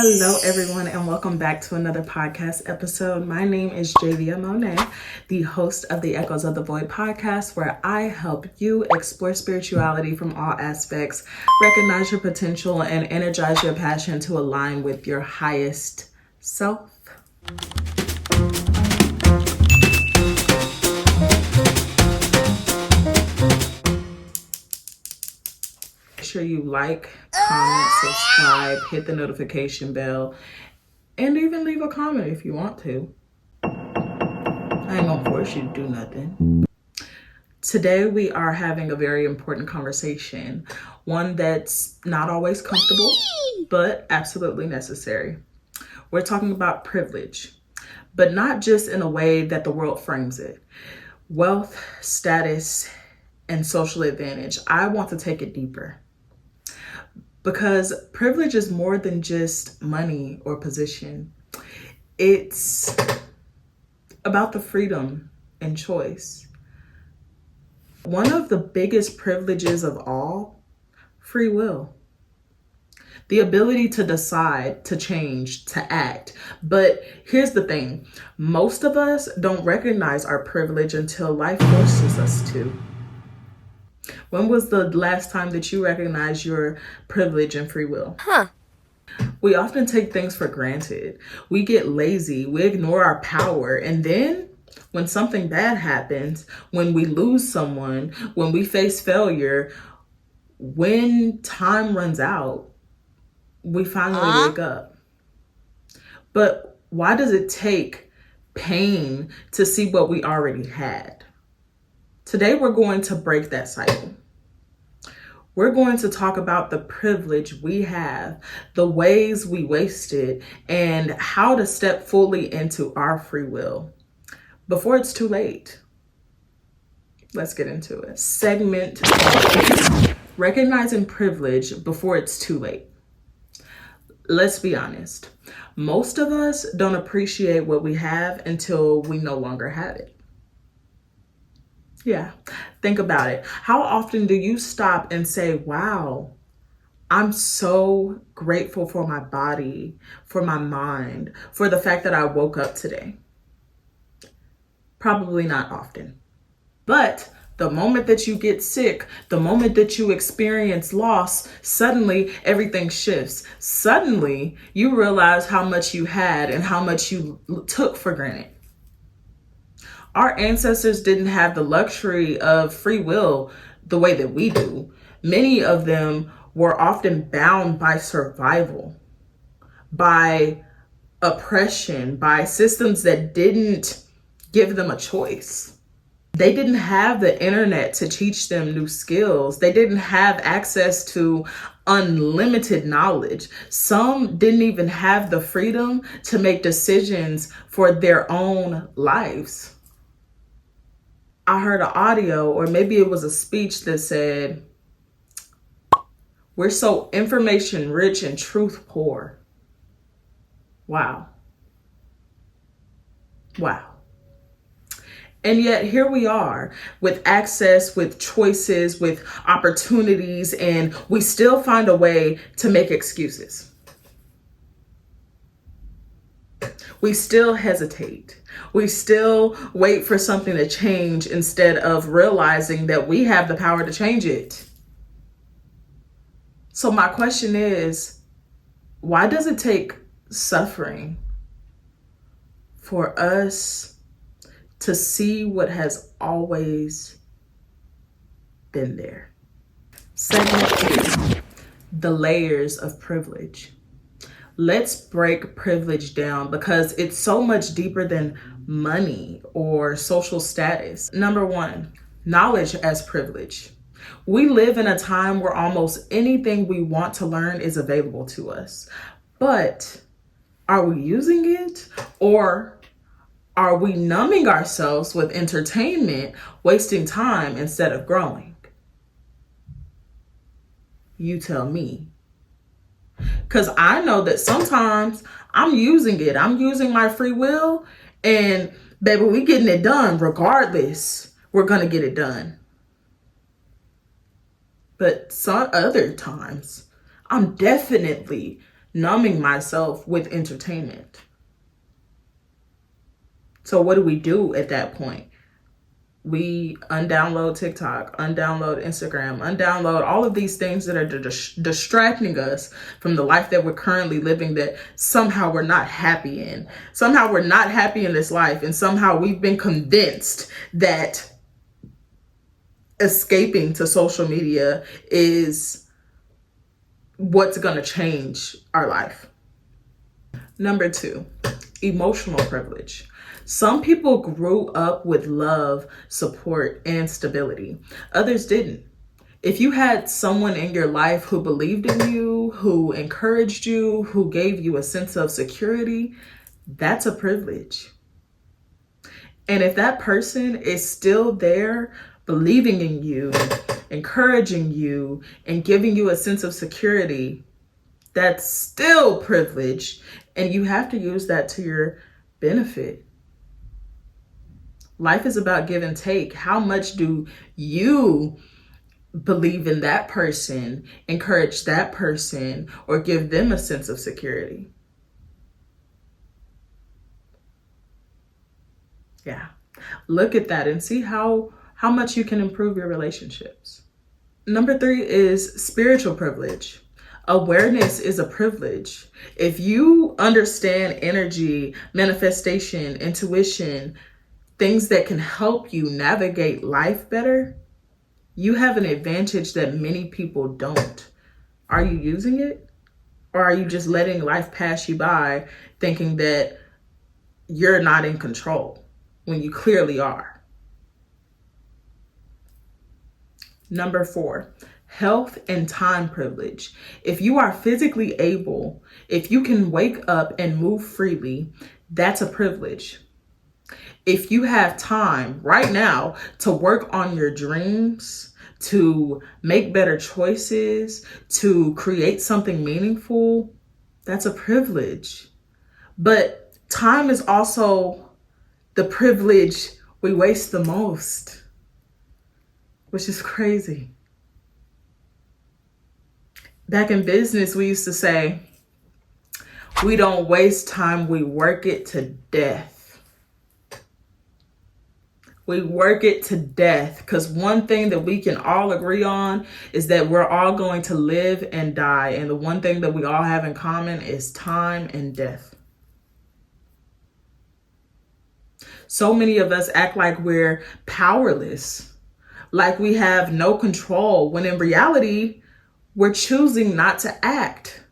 Hello, everyone, and welcome back to another podcast episode. My name is Javia Monet, the host of the Echoes of the Void podcast, where I help you explore spirituality from all aspects, recognize your potential, and energize your passion to align with your highest self. Make sure you like, comment, subscribe, hit the notification bell, and even leave a comment if you want to. I ain't gonna force you to do nothing. Today we are having a very important conversation, one that's not always comfortable, but absolutely necessary. We're talking about privilege, but not just in a way that the world frames it. Wealth, status, and social advantage. I want to take it deeper. Because privilege is more than just money or position. It's about the freedom and choice. One of the biggest privileges of all, free will. The ability to decide, to change, to act. But here's the thing. Most of us don't recognize our privilege until life forces us to. When was the last time that you recognized your privilege and free will? We often take things for granted. We get lazy, we ignore our power, and then when something bad happens, when we lose someone, when we face failure, when time runs out, we finally wake up. But why does it take pain to see what we already had? Today, we're going to break that cycle. We're going to talk about the privilege we have, the ways we waste it, and how to step fully into our free will before it's too late. Let's get into it. Segment 1, recognizing privilege before it's too late. Let's be honest. Most of us don't appreciate what we have until we no longer have it. Yeah, think about it. How often do you stop and say, wow, I'm so grateful for my body, for my mind, for the fact that I woke up today? Probably not often. But the moment that you get sick, the moment that you experience loss, suddenly everything shifts. Suddenly you realize how much you had and how much you took for granted. Our ancestors didn't have the luxury of free will the way that we do. Many of them were often bound by survival, by oppression, by systems that didn't give them a choice. They didn't have the internet to teach them new skills. They didn't have access to unlimited knowledge. Some didn't even have the freedom to make decisions for their own lives. I heard an audio, or maybe it was a speech that said, we're so information rich and truth poor. Wow. Wow. And yet here we are with access, with choices, with opportunities, and we still find a way to make excuses. We still hesitate. We still wait for something to change instead of realizing that we have the power to change it. So my question is, why does it take suffering for us to see what has always been there? Segment 2, the layers of privilege. Let's break privilege down because it's so much deeper than money or social status. Number 1, knowledge as privilege. We live in a time where almost anything we want to learn is available to us. But are we using it, or are we numbing ourselves with entertainment, wasting time instead of growing? You tell me. Because I know that sometimes I'm using it. I'm using my free will, and baby, we getting it done regardless. We're going to get it done. But some other times, I'm definitely numbing myself with entertainment. So what do we do at that point? We undownload TikTok, undownload Instagram, undownload all of these things that are distracting us from the life that we're currently living, that somehow we're not happy in. Somehow we're not happy in this life, and somehow we've been convinced that escaping to social media is what's going to change our life. Number 2, emotional privilege. Some people grew up with love, support, and stability. Others didn't. If you had someone in your life who believed in you, who encouraged you, who gave you a sense of security, that's a privilege. And if that person is still there, believing in you, encouraging you, and giving you a sense of security, that's still privilege. And you have to use that to your benefit. Life is about give and take. How much do you believe in that person, encourage that person, or give them a sense of security? Yeah. Look at that and see how much you can improve your relationships. Number 3 is spiritual privilege. Awareness is a privilege. If you understand energy, manifestation, intuition, things that can help you navigate life better, you have an advantage that many people don't. Are you using it? Or are you just letting life pass you by thinking that you're not in control when you clearly are? Number 4, health and time privilege. If you are physically able, if you can wake up and move freely, that's a privilege. If you have time right now to work on your dreams, to make better choices, to create something meaningful, that's a privilege. But time is also the privilege we waste the most, which is crazy. Back in business, we used to say, we don't waste time, we work it to death. We work it to death, because one thing that we can all agree on is that we're all going to live and die. And the one thing that we all have in common is time and death. So many of us act like we're powerless, like we have no control, when in reality, we're choosing not to act.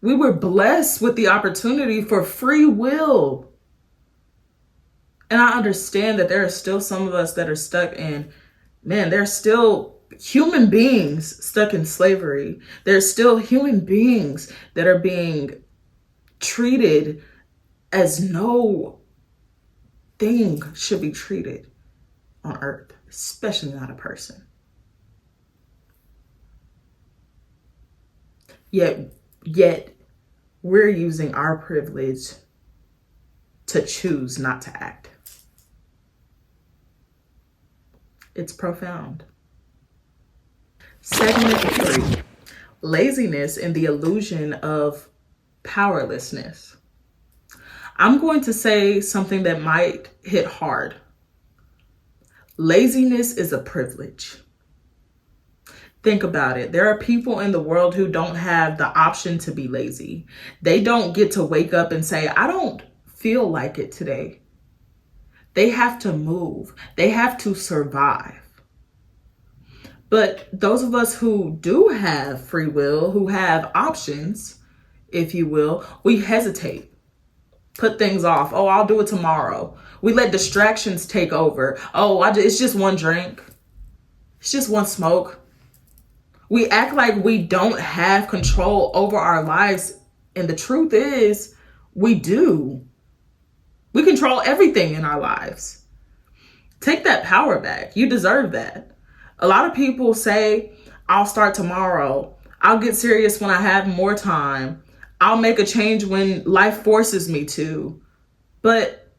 We were blessed with the opportunity for free will. And I understand that there are still some of us that are stuck in, there's still human beings stuck in slavery. There's still human beings that are being treated as no thing should be treated on earth, especially not a person. Yet we're using our privilege to choose not to act. It's profound. Segment 3, laziness and the illusion of powerlessness. I'm going to say something that might hit hard. Laziness is a privilege. Think about it. There are people in the world who don't have the option to be lazy. They don't get to wake up and say, I don't feel like it today. They have to move. They have to survive. But those of us who do have free will, who have options, if you will, we hesitate, put things off. Oh, I'll do it tomorrow. We let distractions take over. Oh, it's just one drink. It's just one smoke. We act like we don't have control over our lives. And the truth is, we do. We control everything in our lives. Take that power back. You deserve that. A lot of people say, I'll start tomorrow. I'll get serious when I have more time. I'll make a change when life forces me to. But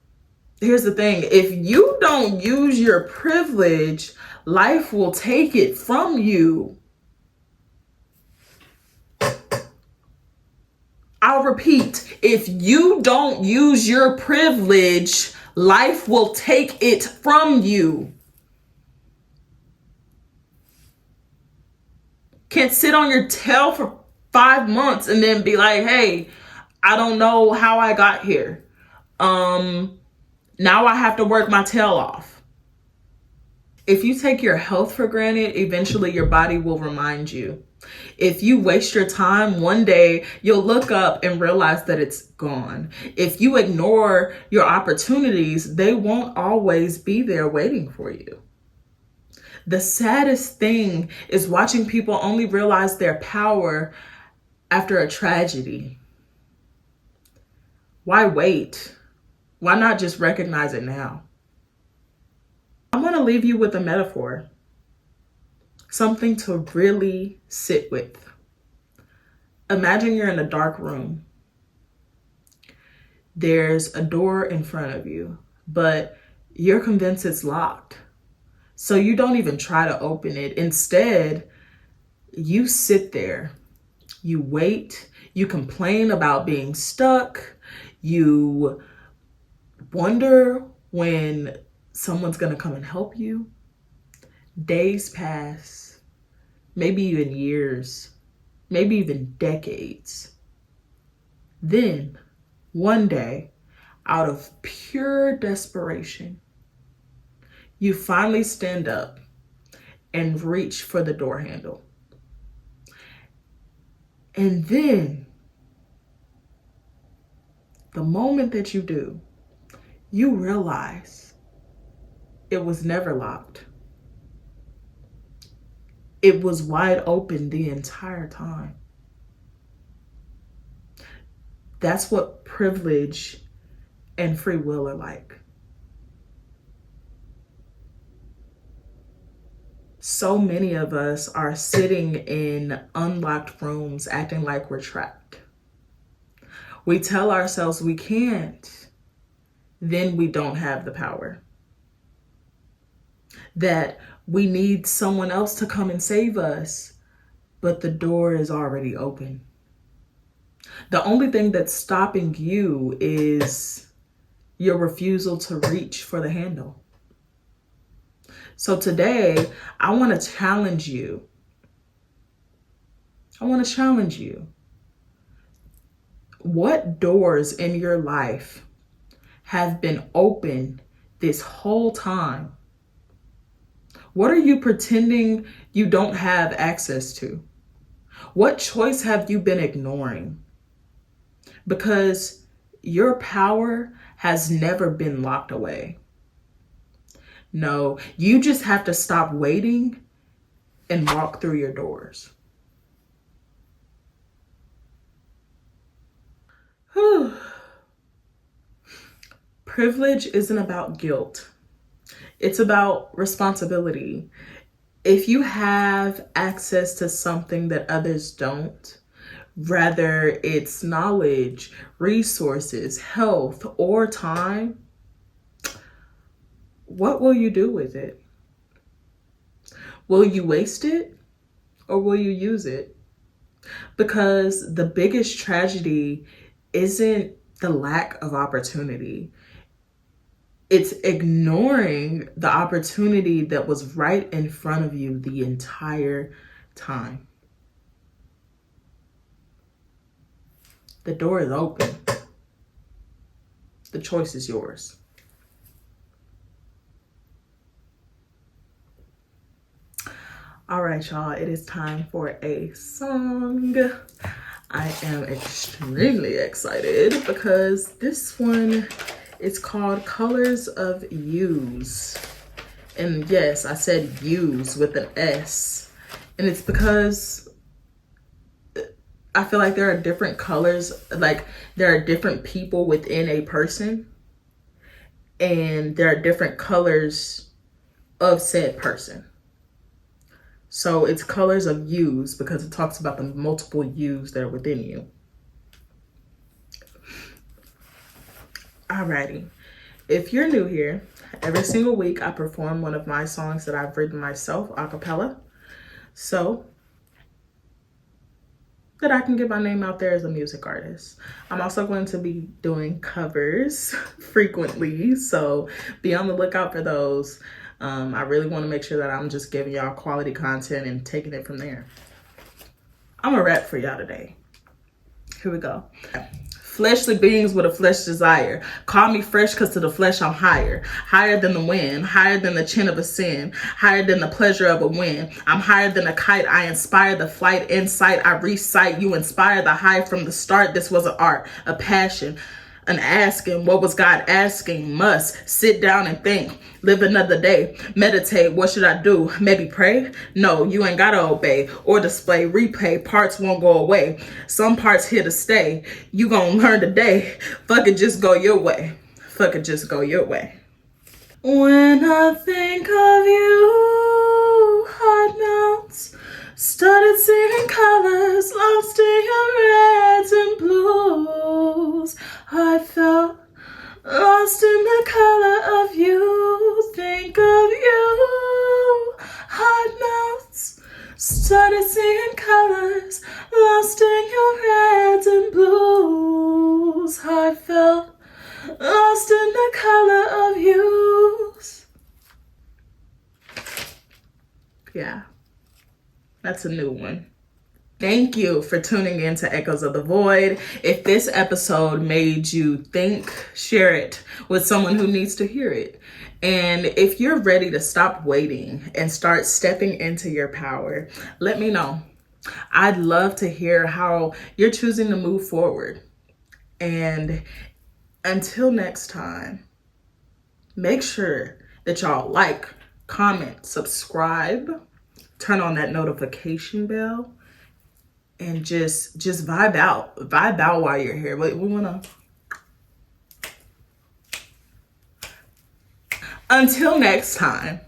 here's the thing. If you don't use your privilege, life will take it from you. I'll repeat, if you don't use your privilege, life will take it from you. Can't sit on your tail for 5 months and then be like, hey, I don't know how I got here. Now I have to work my tail off. If you take your health for granted, eventually your body will remind you. If you waste your time, one day you'll look up and realize that it's gone. If you ignore your opportunities, they won't always be there waiting for you. The saddest thing is watching people only realize their power after a tragedy. Why wait? Why not just recognize it now? I want to leave you with a metaphor, something to really sit with. Imagine you're in a dark room. There's a door in front of you, but you're convinced it's locked. So you don't even try to open it. Instead, you sit there, you wait, you complain about being stuck, you wonder when someone's gonna come and help you. Days pass, maybe even years, maybe even decades. Then, one day, out of pure desperation, you finally stand up and reach for the door handle. And then, the moment that you do, you realize it was never locked. It was wide open the entire time. That's what privilege and free will are like. So many of us are sitting in unlocked rooms acting like we're trapped. We tell ourselves we can't, then we don't have the power. That we need someone else to come and save us, but the door is already open. The only thing that's stopping you is your refusal to reach for the handle. So today, I want to challenge you. What doors in your life have been open this whole time? What are you pretending you don't have access to? What choice have you been ignoring? Because your power has never been locked away. No, you just have to stop waiting and walk through your doors. Whew. Privilege isn't about guilt. It's about responsibility. If you have access to something that others don't, whether it's knowledge, resources, health, or time, what will you do with it? Will you waste it or will you use it? Because the biggest tragedy isn't the lack of opportunity. It's ignoring the opportunity that was right in front of you the entire time. The door is open. The choice is yours. All right, y'all, it is time for a song. I am extremely excited because this one is called Colors of Use. And yes, I said use with an S. And it's because I feel like there are different colors, like there are different people within a person. And there are different colors of said person. So it's colors of yous because it talks about the multiple yous that are within you. Alrighty. If you're new here, every single week I perform one of my songs that I've written myself a cappella. So that I can get my name out there as a music artist. I'm also going to be doing covers frequently, so be on the lookout for those. I really want to make sure that I'm just giving y'all quality content and taking it from there. I'm a rap for y'all today. Here we go. Fleshly beings with a flesh desire. Call me fresh because to the flesh I'm higher. Higher than the wind. Higher than the chin of a sin. Higher than the pleasure of a win. I'm higher than a kite. I inspire the flight. Insight I recite. You inspire the high from the start. This was an art, a passion, an asking. What was God asking? Must sit down and think. Live another day. Meditate. What should I do? Maybe pray? No, you ain't gotta obey or display. Repay. Parts won't go away. Some parts here to stay. You gonna learn today. Fuck it, just go your way. Fuck it, just go your way. When I think of you, heart melts. Started seeing colors, lost in your reds and blues. I felt lost in the color of you. Think of you, heart melts. Started seeing colors, lost in your reds and blues. I felt lost in the color of you. Yeah, that's a new one. Thank you for tuning in to Echoes of the Void. If this episode made you think, share it with someone who needs to hear it. And if you're ready to stop waiting and start stepping into your power, let me know. I'd love to hear how you're choosing to move forward. And until next time, make sure that y'all like, comment, subscribe, turn on that notification bell, and just vibe out while you're here. But we want to, until next time,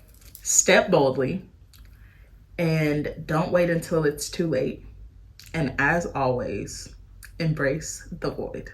step boldly and don't wait until it's too late. And as always, embrace the void.